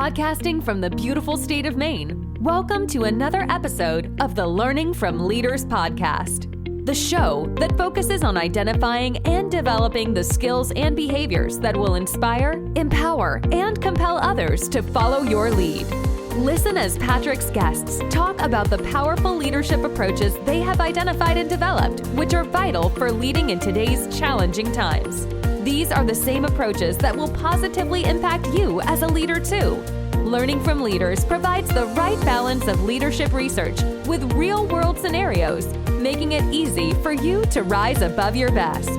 Podcasting from the beautiful state of Maine, welcome to another episode of the Learning from Leaders podcast, the show that focuses on identifying and developing the skills and behaviors that will inspire, empower, and compel others to follow your lead. Listen as Patrick's guests talk about the powerful leadership approaches they have identified and developed, which are vital for leading in today's challenging times. These are the same approaches that will positively impact you as a leader too. Learning from Leaders provides the right balance of leadership research with real-world scenarios, making it easy for you to rise above your best.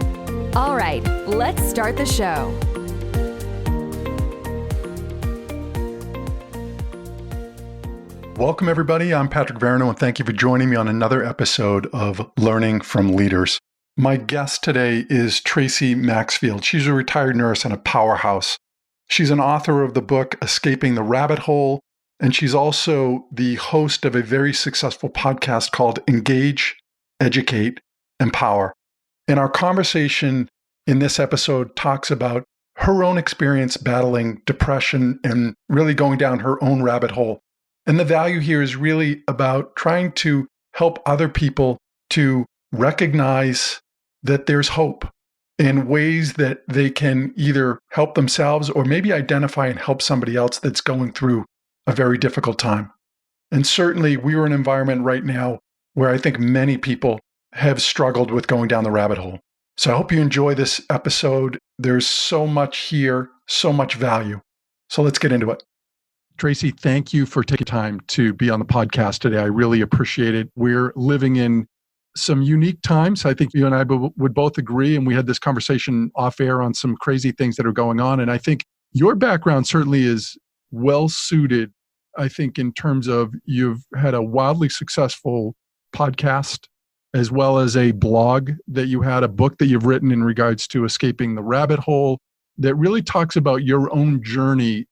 All right, let's start the show. Welcome, everybody. I'm Patrick Veroneau, and thank you for joining me on another episode of Learning from Leaders. My guest today is Tracey Maxfield. She's a retired nurse and a powerhouse. She's an author of the book Escaping the Rabbit Hole, and she's also the host of a very successful podcast called Engage, Educate, Empower. And our conversation in this episode talks about her own experience battling depression and really going down her own rabbit hole. And the value here is really about trying to help other people to recognize that there's hope in ways that they can either help themselves or maybe identify and help somebody else that's going through a very difficult time. And certainly we are in an environment right now where I think many people have struggled with going down the rabbit hole. So I hope you enjoy this episode. There's so much here, so much value. So let's get into it. Tracey, thank you for taking time to be on the podcast today. I really appreciate it. We're living in some unique times. I think you and I would both agree, and we had this conversation off air on some crazy things that are going on. And I think your background certainly is well suited, I think, in terms of you've had a wildly successful podcast, as well as a blog that you had, a book that you've written in regards to escaping the rabbit hole that really talks about your own journey.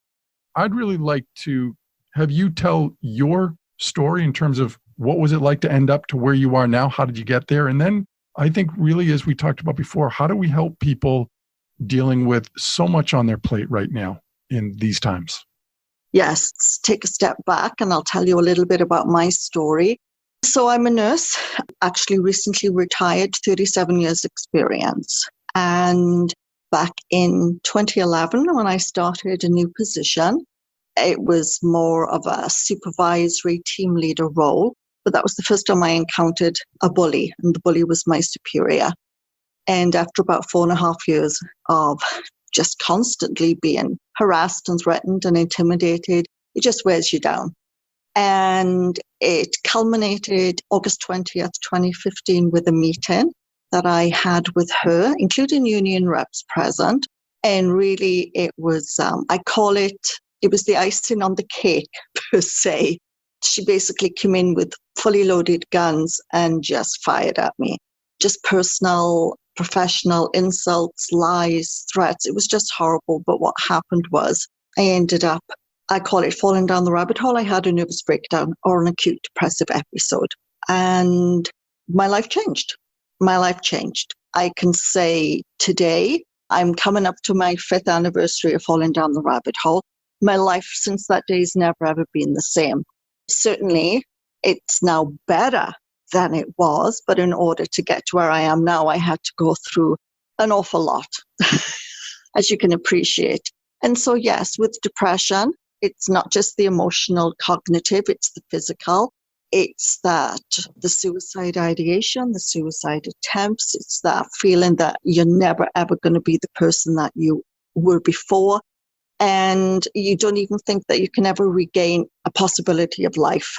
I'd really like to have you tell your story in terms of what was it like to end up to where you are now? How did you get there? And then I think really, as we talked about before, how do we help people dealing with so much on their plate right now in these times? Yes, let's take a step back and I'll tell you a little bit about my story. So I'm a nurse, actually recently retired, 37 years experience. And back in 2011, when I started a new position, it was more of a supervisory team leader role. But that was the first time I encountered a bully, and the bully was my superior. And after about 4.5 years of just constantly being harassed and threatened and intimidated, it just wears you down. And it culminated August 20th, 2015 with a meeting that I had with her, including union reps present. And really it was, I call it was the icing on the cake per se. She basically came in with fully loaded guns and just fired at me. Just personal, professional insults, lies, threats. It was just horrible. But what happened was I ended up, I call it falling down the rabbit hole. I had a nervous breakdown or an acute depressive episode. And my life changed. My life changed. I can say today, I'm coming up to my 5th anniversary of falling down the rabbit hole. My life since that day has never ever been the same. Certainly, it's now better than it was, but in order to get to where I am now, I had to go through an awful lot, as you can appreciate. And so, yes, with depression, it's not just the emotional, cognitive, it's the physical. It's that the suicide ideation, the suicide attempts, it's that feeling that you're never, ever going to be the person that you were before. And you don't even think that you can ever regain a possibility of life.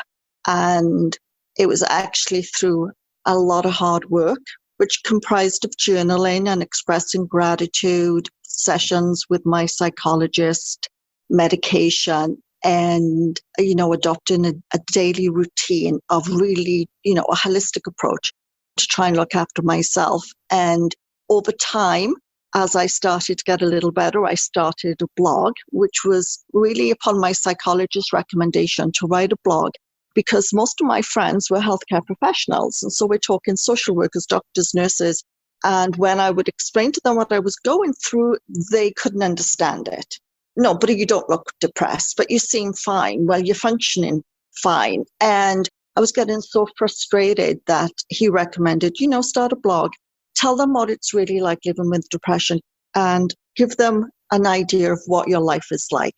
And it was actually through a lot of hard work, which comprised of journaling and expressing gratitude, sessions with my psychologist, medication, and, adopting a daily routine of really, a holistic approach to try and look after myself. And over time, as I started to get a little better, I started a blog, which was really upon my psychologist's recommendation to write a blog because most of my friends were healthcare professionals. And so we're talking social workers, doctors, nurses. And when I would explain to them what I was going through, they couldn't understand it. no, but you don't look depressed, but you seem fine. Well, you're functioning fine. And I was getting so frustrated that he recommended, start a blog, tell them what it's really like living with depression and give them an idea of what your life is like.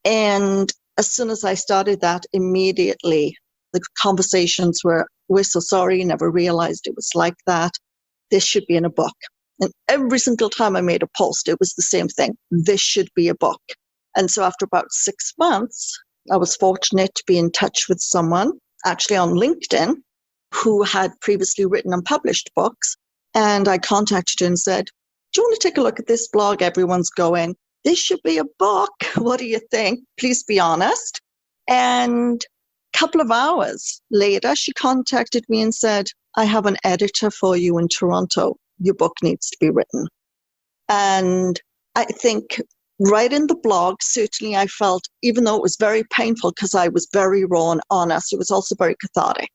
And as soon as I started that, immediately the conversations were, we're so sorry, never realized it was like that. This should be in a book. And every single time I made a post, it was the same thing. This should be a book. And so after about 6 months, I was fortunate to be in touch with someone, actually on LinkedIn, who had previously written and published books. And I contacted her and said, do you want to take a look at this blog? Everyone's going, this should be a book. What do you think? Please be honest. And a couple of hours later, she contacted me and said, I have an editor for you in Toronto. Your book needs to be written. And I think right in the blog, certainly I felt, even though it was very painful because I was very raw and honest, it was also very cathartic.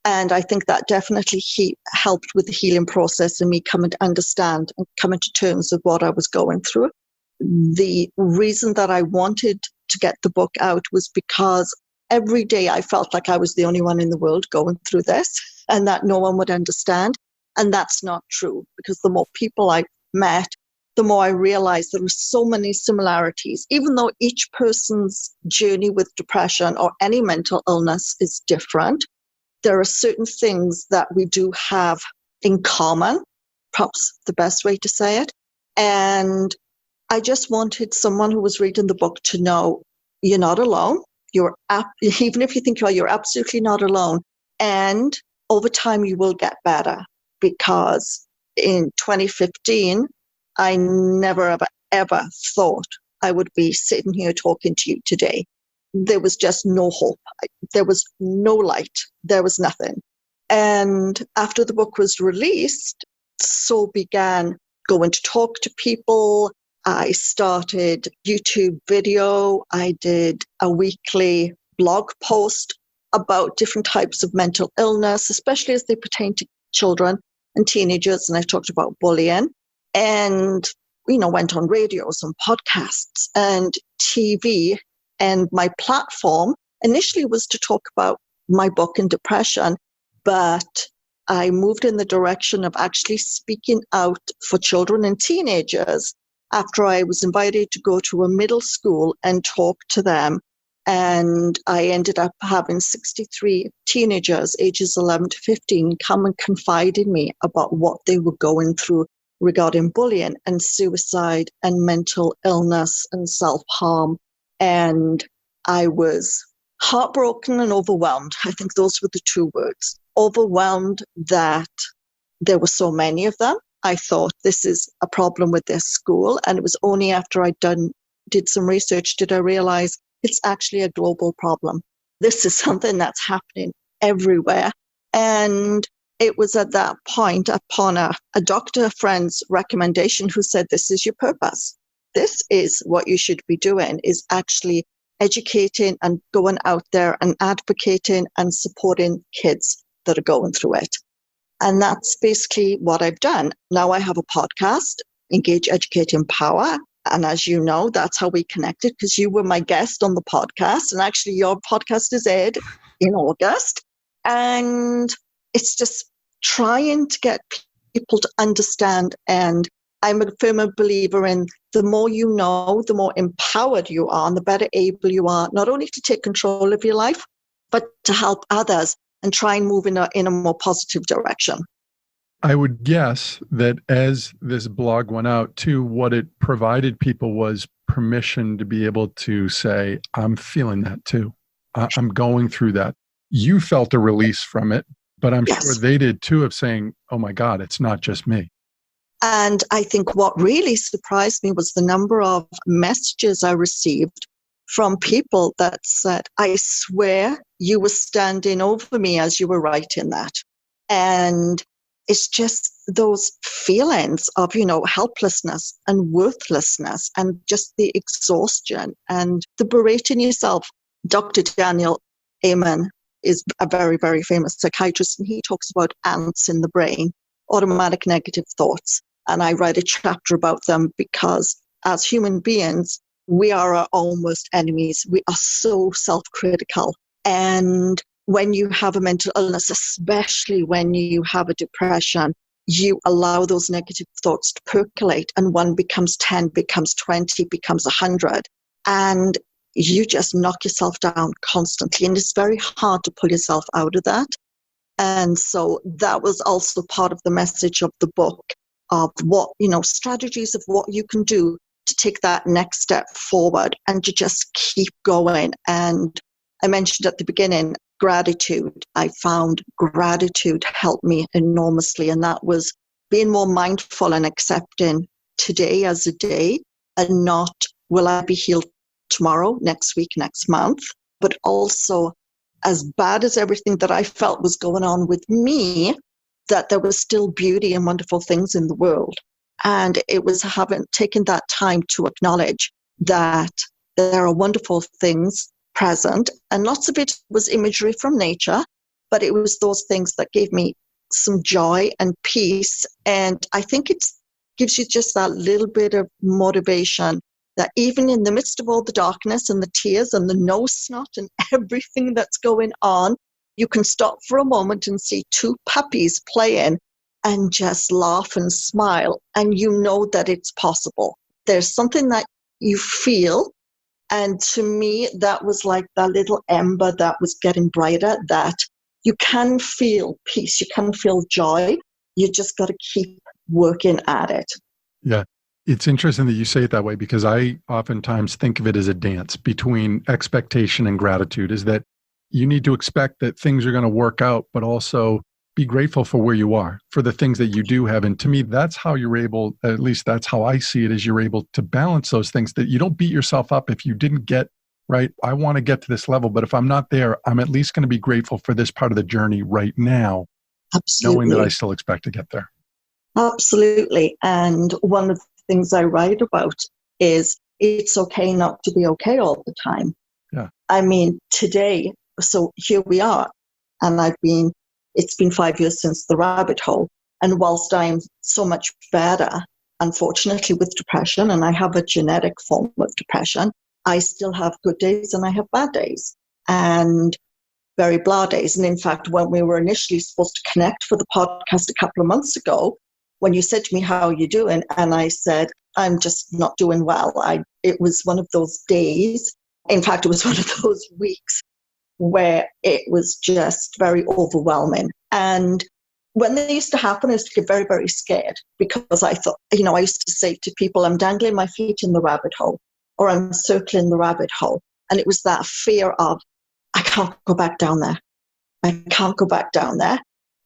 And I think that definitely helped with the healing process and me coming to understand and coming to terms with what I was going through. The reason that I wanted to get the book out was because every day I felt like I was the only one in the world going through this and that no one would understand. And that's not true, because the more people I met, the more I realized there were so many similarities. Even though each person's journey with depression or any mental illness is different, there are certain things that we do have in common, perhaps the best way to say it. And I just wanted someone who was reading the book to know you're not alone. Even if you think you're absolutely not alone. And over time, you will get better, because in 2015, I never, ever thought I would be sitting here talking to you today. There was just no hope. There was no light. There was nothing. And after the book was released, so began going to talk to people. I started YouTube video. I did a weekly blog post about different types of mental illness, especially as they pertain to children and teenagers. And I talked about bullying and, went on radios and podcasts and TV. And my platform initially was to talk about my book and depression, but I moved in the direction of actually speaking out for children and teenagers after I was invited to go to a middle school and talk to them. And I ended up having 63 teenagers, ages 11 to 15, come and confide in me about what they were going through regarding bullying and suicide and mental illness and self-harm. And I was heartbroken and overwhelmed. I think those were the two words. Overwhelmed that there were so many of them. I thought this is a problem with this school. And it was only after I did some research did I realize it's actually a global problem. This is something that's happening everywhere. And it was at that point, upon a doctor friend's recommendation, who said, this is your purpose. This is what you should be doing, is actually educating and going out there and advocating and supporting kids that are going through it. And that's basically what I've done. Now I have a podcast, Engage, Educate, Empower. And as you know, that's how we connected, because you were my guest on the podcast. And actually your podcast is aired in August. And it's just trying to get people to understand. And I'm a firm believer in the more you know, the more empowered you are and the better able you are, not only to take control of your life, but to help others and try and move in a more positive direction. I would guess that as this blog went out too, what it provided people was permission to be able to say, I'm feeling that too. I'm going through that. You felt a release from it, but I'm sure they did too, of saying, oh my God, it's not just me. And I think what really surprised me was the number of messages I received from people that said, I swear you were standing over me as you were writing that. And it's just those feelings of, helplessness and worthlessness and just the exhaustion and the berating yourself. Dr. Daniel Amen is a very, very famous psychiatrist, and he talks about ants in the brain, automatic negative thoughts. And I write a chapter about them because as human beings, we are our own worst enemies. We are so self-critical. And when you have a mental illness, especially when you have a depression, you allow those negative thoughts to percolate, and one becomes 10, becomes 20, becomes 100. And you just knock yourself down constantly. And it's very hard to pull yourself out of that. And so that was also part of the message of the book, of what, strategies of what you can do to take that next step forward and to just keep going. And I mentioned at the beginning, gratitude. I found gratitude helped me enormously. And that was being more mindful and accepting today as a day, and not will I be healed tomorrow, next week, next month, but also as bad as everything that I felt was going on with me, that there was still beauty and wonderful things in the world. And it was having taken that time to acknowledge that there are wonderful things present, and lots of it was imagery from nature, but it was those things that gave me some joy and peace. And I think it gives you just that little bit of motivation that even in the midst of all the darkness and the tears and the nose snot and everything that's going on, you can stop for a moment and see two puppies playing and just laugh and smile. And you know that it's possible. There's something that you feel. And to me, that was like that little ember that was getting brighter, that you can feel peace, you can feel joy. You just got to keep working at it. Yeah. It's interesting that you say it that way, because I oftentimes think of it as a dance between expectation and gratitude, is that you need to expect that things are going to work out, but also be grateful for where you are, for the things that you do have. And to me, that's how you're able, at least that's how I see it, is you're able to balance those things, that you don't beat yourself up if you didn't get right. I want to get to this level, but if I'm not there, I'm at least going to be grateful for this part of the journey right now, Absolutely. knowing that I still expect to get there. Absolutely. And one of the things I write about is it's okay not to be okay all the time. Yeah. I mean, today, so here we are, and it's been 5 years since the rabbit hole. And whilst I'm so much better, unfortunately, with depression, and I have a genetic form of depression, I still have good days and I have bad days and very blah days. And in fact, when we were initially supposed to connect for the podcast a couple of months ago, when you said to me, how are you doing? And I said, I'm just not doing well. It was one of those days. In fact, it was one of those weeks where it was just very overwhelming. And when they used to happen, I used to get very, very scared, because I thought, I used to say to people, I'm dangling my feet in the rabbit hole, or I'm circling the rabbit hole. And it was that fear of, I can't go back down there. I can't go back down there.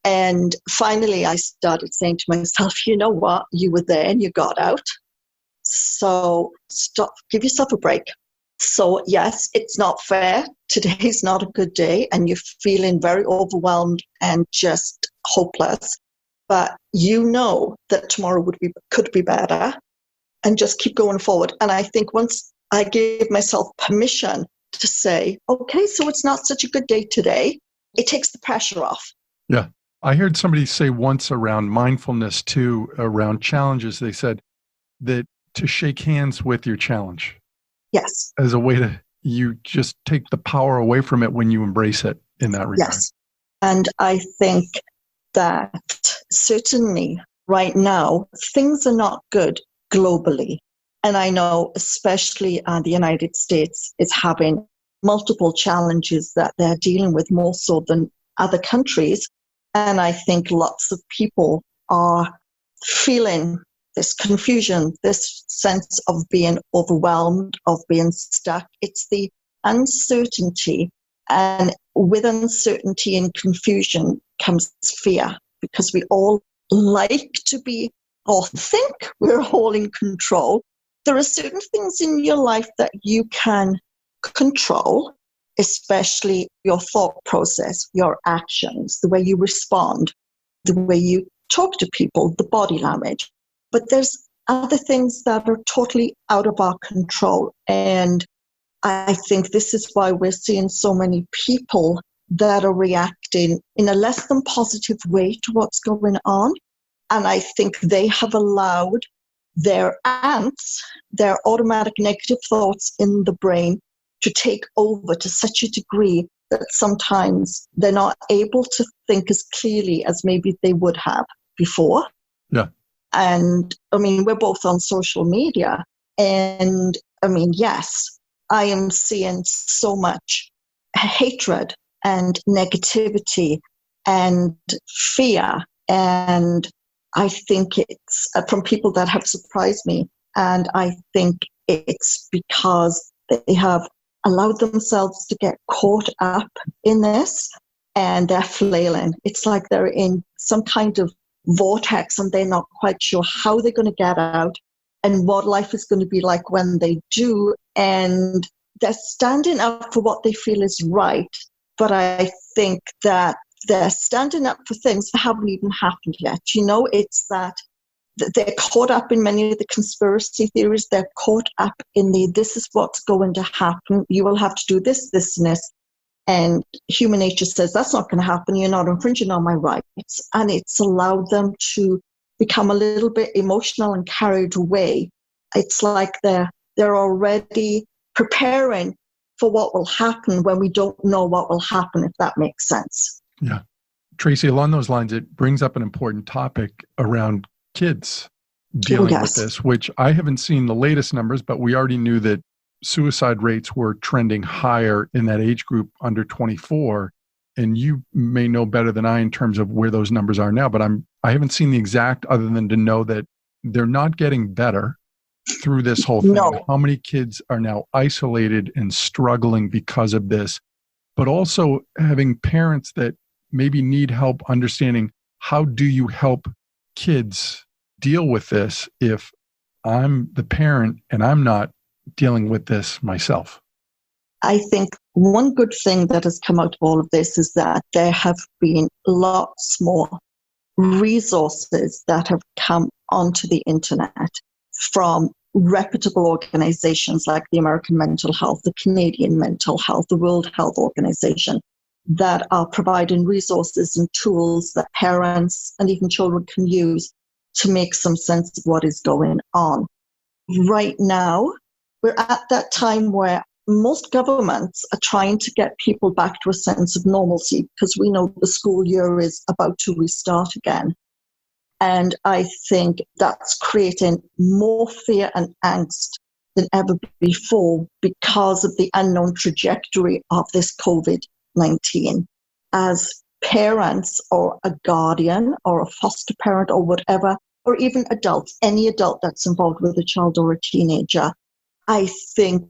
And finally, I started saying to myself, you know what? You were there and you got out. So stop, give yourself a break. So yes, it's not fair. Today's not a good day and you're feeling very overwhelmed and just hopeless. But you know that tomorrow could be better, and just keep going forward. And I think once I gave myself permission to say, okay, so it's not such a good day today, it takes the pressure off. Yeah. I heard somebody say once around mindfulness too, around challenges, they said that to shake hands with your challenge. Yes. As a way to, you just take the power away from it when you embrace it in that regard. Yes. And I think that certainly right now, things are not good globally. And I know especially the United States is having multiple challenges that they're dealing with, more so than other countries. And I think lots of people are feeling this confusion, this sense of being overwhelmed, of being stuck. It's the uncertainty. And with uncertainty and confusion comes fear, because we all like to be, or think we're all in control. There are certain things in your life that you can control, especially your thought process, your actions, the way you respond, the way you talk to people, the body language. But there's other things that are totally out of our control. And I think this is why we're seeing so many people that are reacting in a less than positive way to what's going on. And I think they have allowed their ants, their automatic negative thoughts in the brain to take over to such a degree that sometimes they're not able to think as clearly as maybe they would have before. Yeah. And I mean, we're both on social media. And I mean, yes, I am seeing so much hatred and negativity and fear. And I think it's from people that have surprised me. And I think it's because they have allowed themselves to get caught up in this and they're flailing. It's like they're in some kind of vortex and they're not quite sure how they're going to get out and what life is going to be like when they do. And they're standing up for what they feel is right. But I think that they're standing up for things that haven't even happened yet. You know, it's that they're caught up in many of the conspiracy theories. They're caught up in this is what's going to happen. You will have to do this, this, and this. And human nature says, that's not going to happen. You're not infringing on my rights. And it's allowed them to become a little bit emotional and carried away. It's like they're already preparing for what will happen when we don't know what will happen, if that makes sense. Yeah. Tracey, along those lines, it brings up an important topic around kids dealing with this, which I haven't seen the latest numbers, but we already knew that suicide rates were trending higher in that age group under 24. And you may know better than I in terms of where those numbers are now, but I haven't seen the exact other than to know that they're not getting better through this whole thing. No. How many kids are now isolated and struggling because of this, but also having parents that maybe need help understanding how do you help kids deal with this if I'm the parent and I'm not dealing with this myself? I think one good thing that has come out of all of this is that there have been lots more resources that have come onto the internet from reputable organizations like the American Mental Health, the Canadian Mental Health, the World Health Organization, that are providing resources and tools that parents and even children can use to make some sense of what is going on. Right now, we're at that time where most governments are trying to get people back to a sense of normalcy because we know the school year is about to restart again. And I think that's creating more fear and angst than ever before because of the unknown trajectory of this COVID-19. As parents or a guardian or a foster parent or whatever, or even adults, any adult that's involved with a child or a teenager, I think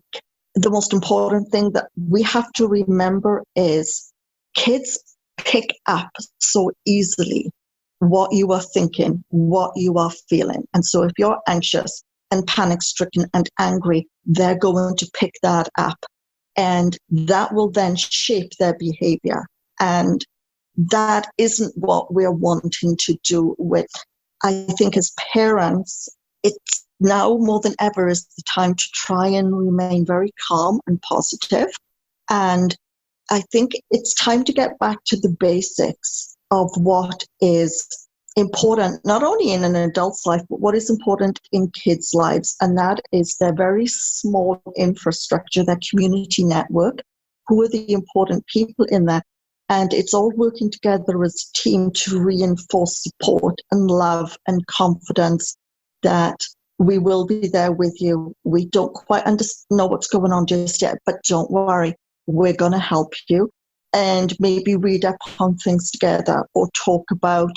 the most important thing that we have to remember is kids pick up so easily what you are thinking, what you are feeling. And so if you're anxious and panic-stricken and angry, they're going to pick that up. And that will then shape their behavior. And that isn't what we're wanting to do with. I think as parents, it's now more than ever is the time to try and remain very calm and positive. And I think it's time to get back to the basics of what is important, not only in an adult's life, but what is important in kids' lives. And that is their very small infrastructure, their community network, who are the important people in that. And it's all working together as a team to reinforce support and love and confidence that we will be there with you. We don't quite know what's going on just yet, but don't worry, we're going to help you. And maybe read up on things together or talk about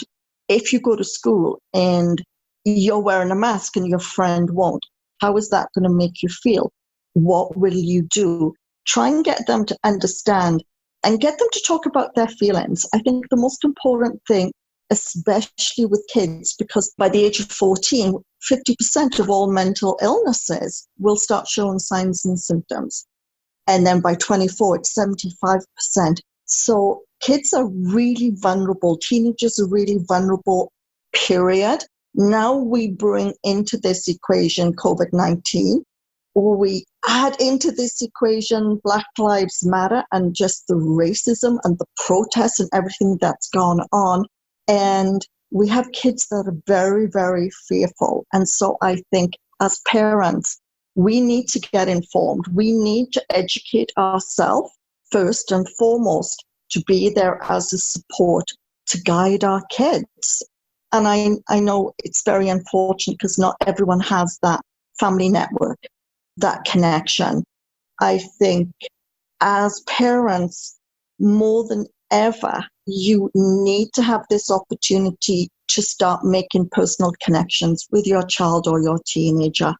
if you go to school and you're wearing a mask and your friend won't, how is that going to make you feel? What will you do? Try and get them to understand and get them to talk about their feelings. I think the most important thing, especially with kids, because by the age of 14, 50% of all mental illnesses will start showing signs and symptoms. And then by 24, it's 75%. So kids are really vulnerable. Teenagers are really vulnerable, period. Now we bring into this equation COVID-19, or we add into this equation Black Lives Matter and just the racism and the protests and everything that's gone on. And we have kids that are very, very fearful. And so I think as parents, we need to get informed. We need to educate ourselves first and foremost to be there as a support to guide our kids. And I know it's very unfortunate because not everyone has that family network, that connection. I think as parents, more than ever, you need to have this opportunity to start making personal connections with your child or your teenager,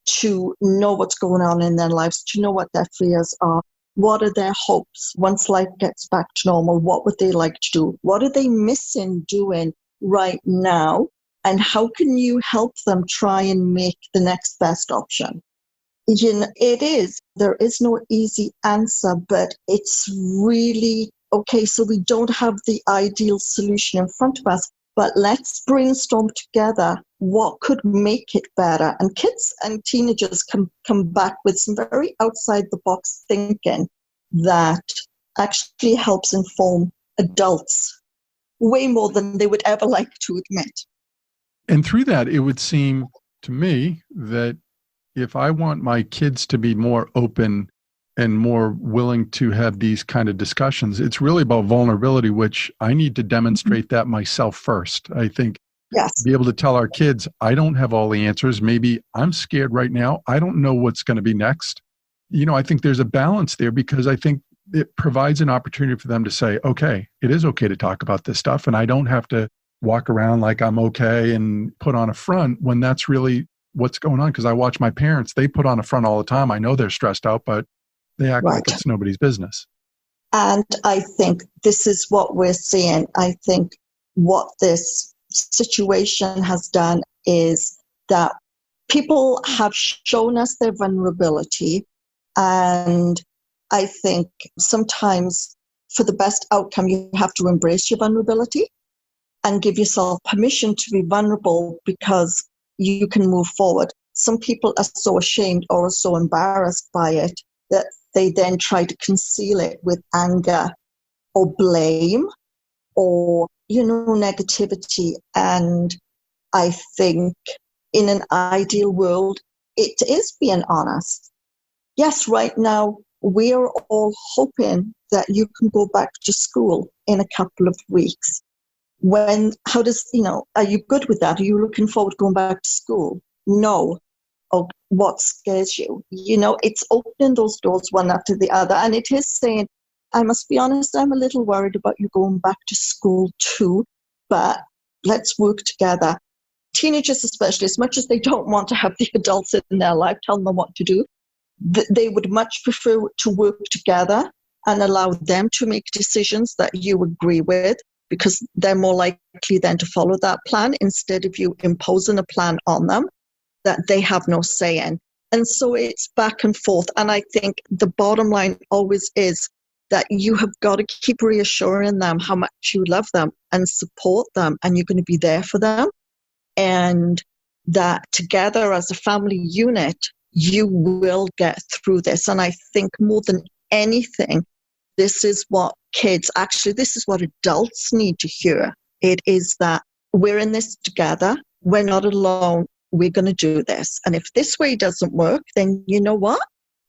to know what's going on in their lives, to know what their fears are. What are their hopes? Once life gets back to normal, what would they like to do? What are they missing doing right now? And how can you help them try and make the next best option? There is no easy answer, but it's really, okay, so we don't have the ideal solution in front of us, but let's brainstorm together what could make it better. And kids and teenagers can come back with some very outside the box thinking that actually helps inform adults way more than they would ever like to admit. And through that, it would seem to me that if I want my kids to be more open and more willing to have these kind of discussions, it's really about vulnerability, which I need to demonstrate that myself first. I think be able to tell our kids, I don't have all the answers. Maybe I'm scared right now. I don't know what's going to be next. I think there's a balance there because I think it provides an opportunity for them to say, okay, it is okay to talk about this stuff. And I don't have to walk around like I'm okay and put on a front when that's really what's going on. Because I watch my parents, they put on a front all the time. I know they're stressed out, but they act like it's nobody's business. And I think this is what we're seeing. I think what this situation has done is that people have shown us their vulnerability. And I think sometimes for the best outcome, you have to embrace your vulnerability and give yourself permission to be vulnerable because you can move forward. Some people are so ashamed or are so embarrassed by it that they then try to conceal it with anger or blame or, negativity. And I think in an ideal world, it is being honest. Yes, right now, we're all hoping that you can go back to school in a couple of weeks. Are you good with that? Are you looking forward to going back to school? No. Or what scares you? It's opening those doors one after the other. And it is saying, I must be honest, I'm a little worried about you going back to school too, but let's work together. Teenagers especially, as much as they don't want to have the adults in their life telling them what to do, they would much prefer to work together and allow them to make decisions that you agree with, because they're more likely then to follow that plan instead of you imposing a plan on them that they have no say in. And so it's back and forth. And I think the bottom line always is that you have got to keep reassuring them how much you love them and support them, and you're going to be there for them. And that together as a family unit, you will get through this. And I think more than anything, this is what adults need to hear. It is that we're in this together. We're not alone. We're going to do this. And if this way doesn't work, then you know what?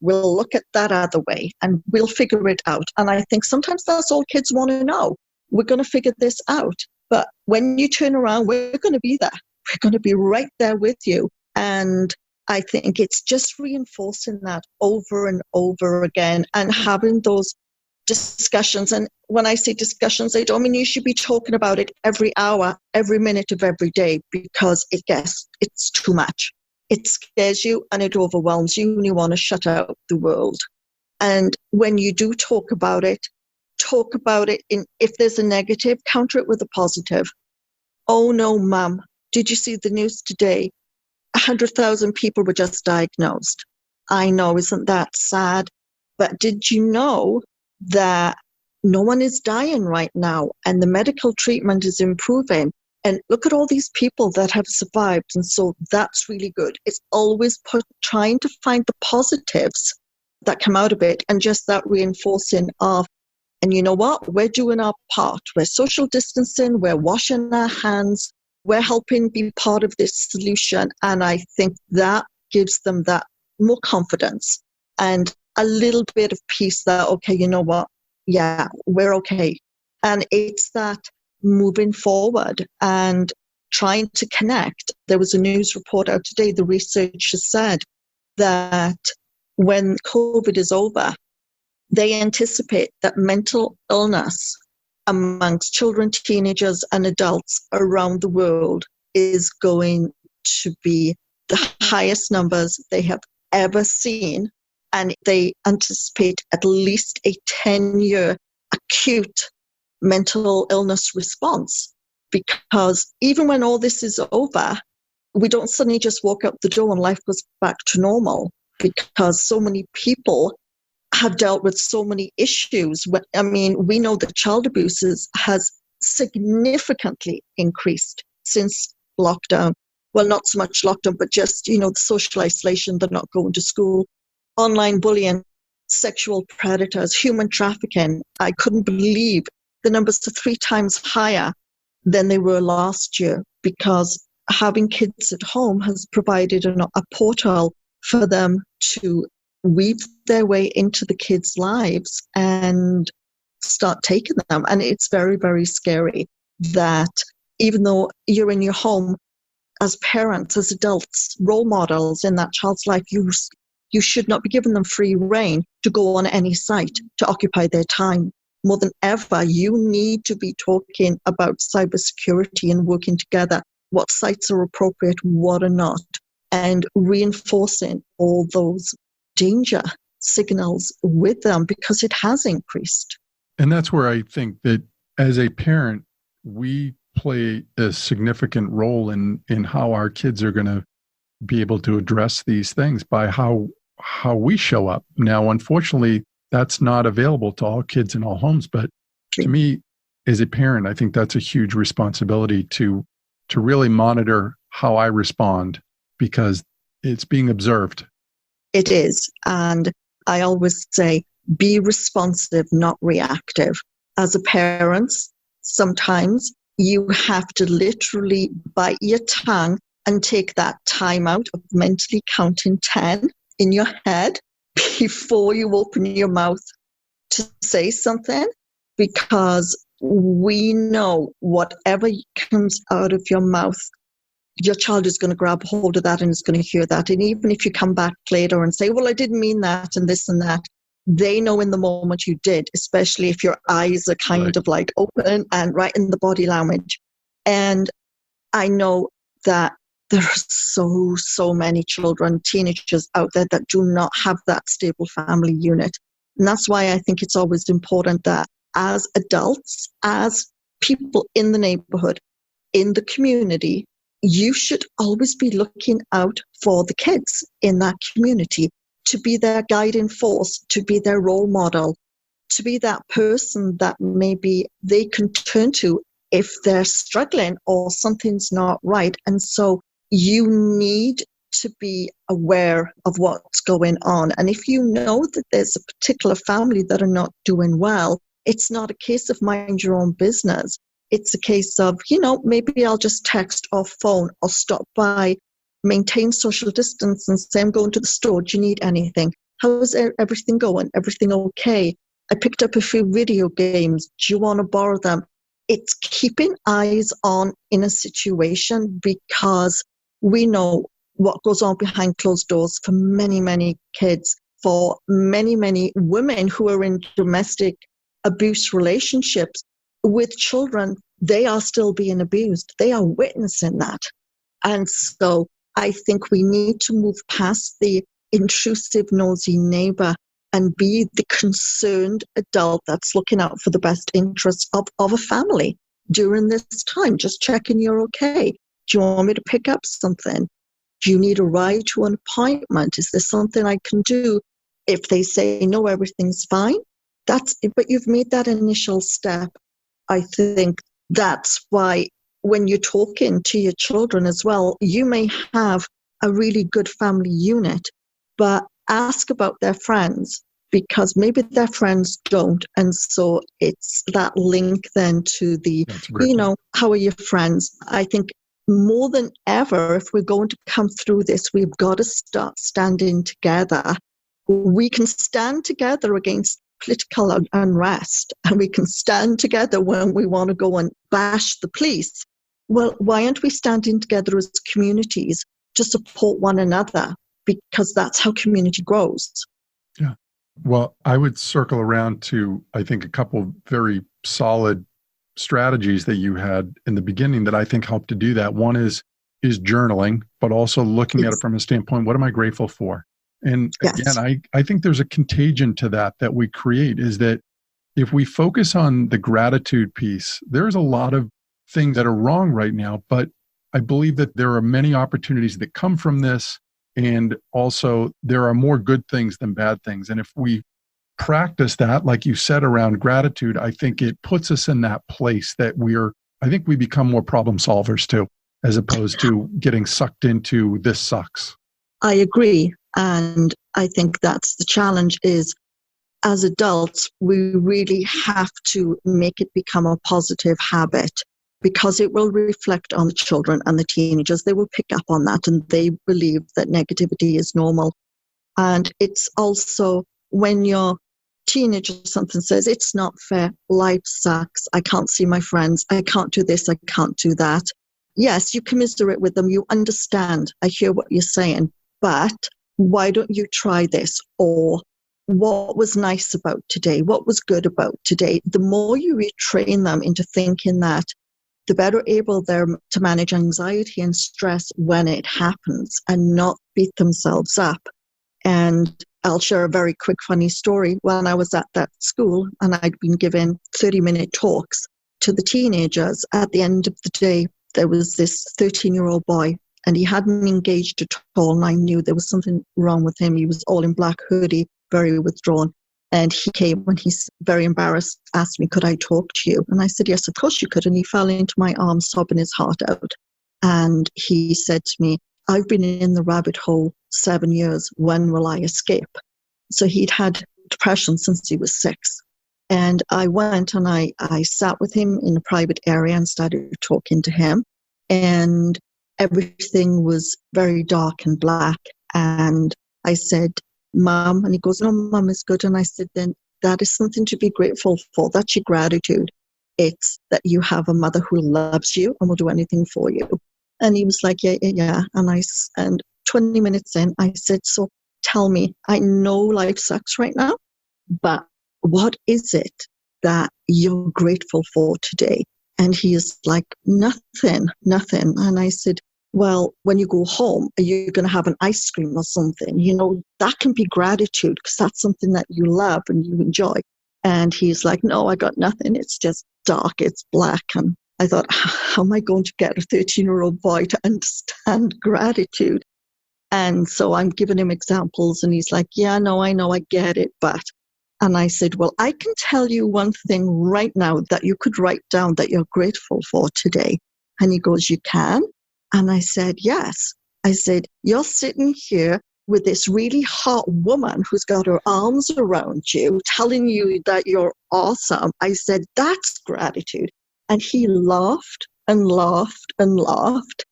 We'll look at that other way and we'll figure it out. And I think sometimes that's all kids want to know. We're going to figure this out. But when you turn around, we're going to be there. We're going to be right there with you. And I think it's just reinforcing that over and over again and having those discussions. And when I say discussions, I don't mean you should be talking about it every hour, every minute of every day, because it's too much. It scares you and it overwhelms you and you want to shut out the world. And when you do talk about it if there's a negative, counter it with a positive. Oh no, Mum, did you see the news today? 100,000 people were just diagnosed. I know, isn't that sad? But did you know that no one is dying right now and the medical treatment is improving? And look at all these people that have survived. And so that's really good. It's always trying to find the positives that come out of it, and just that reinforcing of And you know what? We're doing our part. We're social distancing. We're washing our hands. We're helping be part of this solution. And I think that gives them that more confidence and a little bit of peace that, okay, you know what? Yeah, we're okay. And it's that moving forward and trying to connect. There was a news report out today. The researchers said that when COVID is over, they anticipate that mental illness amongst children, teenagers, and adults around the world is going to be the highest numbers they have ever seen. And they anticipate at least a 10-year acute mental illness response. Because even when all this is over, we don't suddenly just walk out the door and life goes back to normal, because so many people have dealt with so many issues. I mean, we know that child abuse has significantly increased since lockdown. Well, not so much lockdown, but just, the social isolation, they're not going to school, online bullying, sexual predators, human trafficking. I couldn't believe the numbers are 3 times higher than they were last year, because having kids at home has provided a portal for them to weave their way into the kids' lives and start taking them. And it's very, very scary that even though you're in your home as parents, as adults, role models in that child's life, you should not be giving them free rein to go on any site to occupy their time. More than ever, you need to be talking about cybersecurity and working together, what sites are appropriate, what are not, and reinforcing all those danger signals with them, because it has increased. And that's where I think that as a parent, we play a significant role in how our kids are going to be able to address these things by how we show up. Now, unfortunately, that's not available to all kids in all homes. But to me, as a parent, I think that's a huge responsibility to really monitor how I respond, because it's being observed. It is. And I always say, be responsive, not reactive. As a parent, sometimes you have to literally bite your tongue and take that time out of mentally counting 10 in your head before you open your mouth to say something, because we know whatever comes out of your mouth, your child is going to grab hold of that and is going to hear that. And even if you come back later and say, well, I didn't mean that and this and that, they know in the moment you did, especially if your eyes are kind of like open and right in the body language. And I know that there are so many children, teenagers out there that do not have that stable family unit. And that's why I think it's always important that as adults, as people in the neighborhood, in the community, you should always be looking out for the kids in that community, to be their guiding force, to be their role model, to be that person that maybe they can turn to if they're struggling or something's not right. And so you need to be aware of what's going on. And if you know that there's a particular family that are not doing well, it's not a case of mind your own business. It's a case of, maybe I'll just text or phone or stop by, maintain social distance and say, I'm going to the store. Do you need anything? How's everything going? Everything okay? I picked up a few video games. Do you want to borrow them? It's keeping eyes on in a situation, because we know what goes on behind closed doors for many, many kids, for many, many women who are in domestic abuse relationships with children. They are still being abused. They are witnessing that. And so I think we need to move past the intrusive, nosy neighbor and be the concerned adult that's looking out for the best interests of a family during this time. Just checking you're okay. Do you want me to pick up something? Do you need a ride to an appointment? Is there something I can do? If they say, no, everything's fine, but you've made that initial step. I think that's why when you're talking to your children as well, you may have a really good family unit, but ask about their friends, because maybe their friends don't. And so it's that link then to the, how are your friends? I think more than ever, if we're going to come through this, we've got to start standing together. We can stand together against political unrest, and we can stand together when we want to go and bash the police. Well, why aren't we standing together as communities to support one another? Because that's how community grows. Yeah. Well, I would circle around to, I think, a couple very solid strategies that you had in the beginning that I think helped to do that. One is journaling, but also looking at it from a standpoint, what am I grateful for? And again, I think there's a contagion to that we create, is that if we focus on the gratitude piece, there's a lot of things that are wrong right now, but I believe that there are many opportunities that come from this. And also there are more good things than bad things. And if we practice that, like you said, around gratitude, I think it puts us in that place that I think we become more problem solvers too, as opposed to getting sucked into this sucks. I agree. And I think that's the challenge is, as adults, we really have to make it become a positive habit, because it will reflect on the children and the teenagers. They will pick up on that, and they believe that negativity is normal. And it's also when your teenager something says, it's not fair, life sucks, I can't see my friends, I can't do this, I can't do that. Yes, you commiserate with them, you understand, I hear what you're saying, but why don't you try this? Or what was nice about today? What was good about today? The more you retrain them into thinking that, the better able they're to manage anxiety and stress when it happens and not beat themselves up. And I'll share a very quick funny story. When I was at that school and I'd been given 30-minute talks to the teenagers, at the end of the day, there was this 13-year-old boy, and he hadn't engaged at all, and I knew there was something wrong with him. He was all in black hoodie, very withdrawn. And he came when he's very embarrassed, asked me, could I talk to you? And I said, yes, of course you could. And he fell into my arms, sobbing his heart out. And he said to me, I've been in the rabbit hole 7 years. When will I escape? So he'd had depression since he was 6. And I went and I sat with him in a private area and started talking to him. And everything was very dark and black. And I said, Mom, and he goes, no, Mom is good. And I said, then that is something to be grateful for. That's your gratitude. It's that you have a mother who loves you and will do anything for you. And he was like, yeah. And 20 minutes in, I said, so tell me, I know life sucks right now, but what is it that you're grateful for today? And he is like, nothing. And I said, well, when you go home, are you going to have an ice cream or something? You know, that can be gratitude because that's something that you love and you enjoy. And he's like, no, I got nothing. It's just dark. It's black. And I thought, how am I going to get a 13-year-old boy to understand gratitude? And so I'm giving him examples and he's like, yeah, no, I know, I get it. But, and I said, well, I can tell you one thing right now that you could write down that you're grateful for today. And he goes, you can? And I said, yes. I said, you're sitting here with this really hot woman who's got her arms around you, telling you that you're awesome. I said, that's gratitude. And he laughed and laughed and laughed.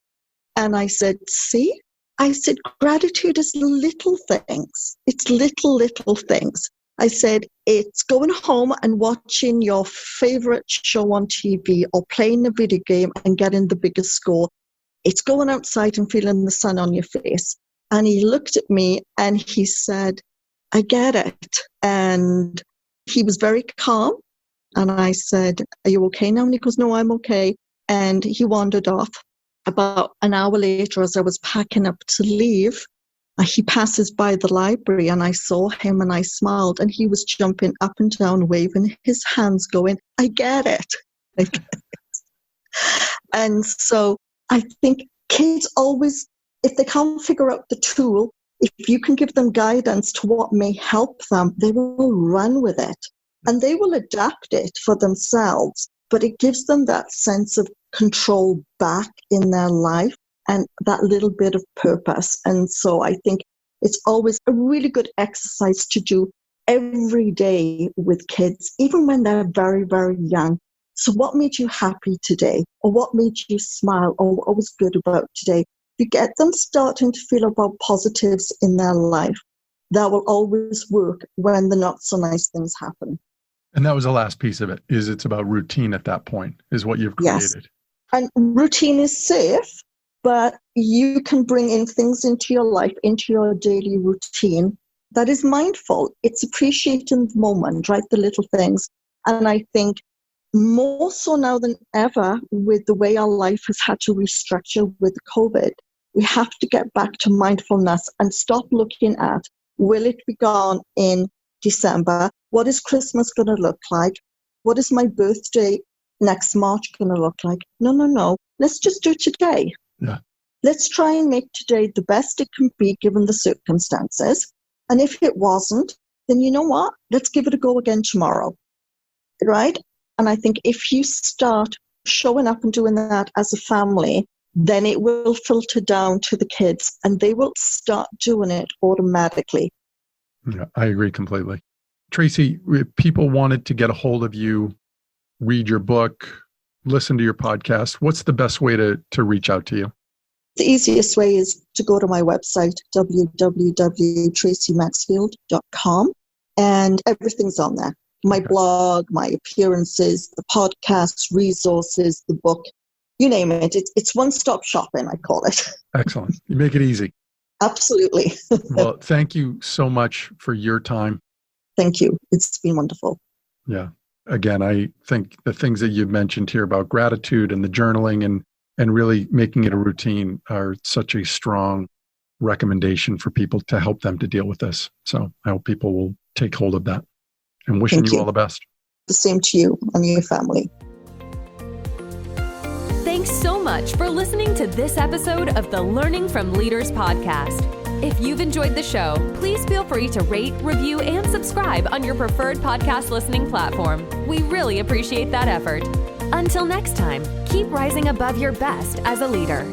And I said, see? I said, gratitude is little things. It's little things. I said, it's going home and watching your favorite show on TV or playing a video game and getting the biggest score. It's going outside and feeling the sun on your face. And he looked at me and he said, I get it. And he was very calm. And I said, are you okay now? And he goes, no, I'm okay. And he wandered off. About an hour later, as I was packing up to leave, he passes by the library and I saw him and I smiled and he was jumping up and down, waving his hands going, I get it. I get it. And so I think kids always, if they can't figure out the tool, if you can give them guidance to what may help them, they will run with it and they will adapt it for themselves. But it gives them that sense of control back in their life and that little bit of purpose. And so I think it's always a really good exercise to do every day with kids, even when they're very, very young. So what made you happy today? Or what made you smile? Or what was good about today? You get them starting to feel about positives in their life. That will always work when the not so nice things happen. And that was the last piece of it, is it's about routine at that point, is what you've created. Yes. And routine is safe, but you can bring in things into your life, into your daily routine that is mindful. It's appreciating the moment, right? The little things. And I think more so now than ever, with the way our life has had to restructure with COVID, we have to get back to mindfulness and stop looking at, will it be gone in December? What is Christmas going to look like? What is my birthday next March going to look like? No. Let's just do it today. Yeah. Let's try and make today the best it can be given the circumstances. And if it wasn't, then you know what? Let's give it a go again tomorrow. Right? And I think if you start showing up and doing that as a family, then it will filter down to the kids and they will start doing it automatically. Yeah, I agree completely. Tracey, if people wanted to get a hold of you, read your book, listen to your podcast, what's the best way to reach out to you? The easiest way is to go to my website, www.traceymaxfield.com, and everything's on there. My blog, my appearances, the podcasts, resources, the book, you name it. It's one-stop shopping, I call it. Excellent. You make it easy. Absolutely. Well, thank you so much for your time. Thank you. It's been wonderful. Yeah. Again, I think the things that you've mentioned here about gratitude and the journaling and really making it a routine are such a strong recommendation for people to help them to deal with this. So I hope people will take hold of that. And wishing you all the best. The same to you and your family. Thanks so much for listening to this episode of the Learning from Leaders podcast. If you've enjoyed the show, please feel free to rate, review, and subscribe on your preferred podcast listening platform. We really appreciate that effort. Until next time, keep rising above your best as a leader.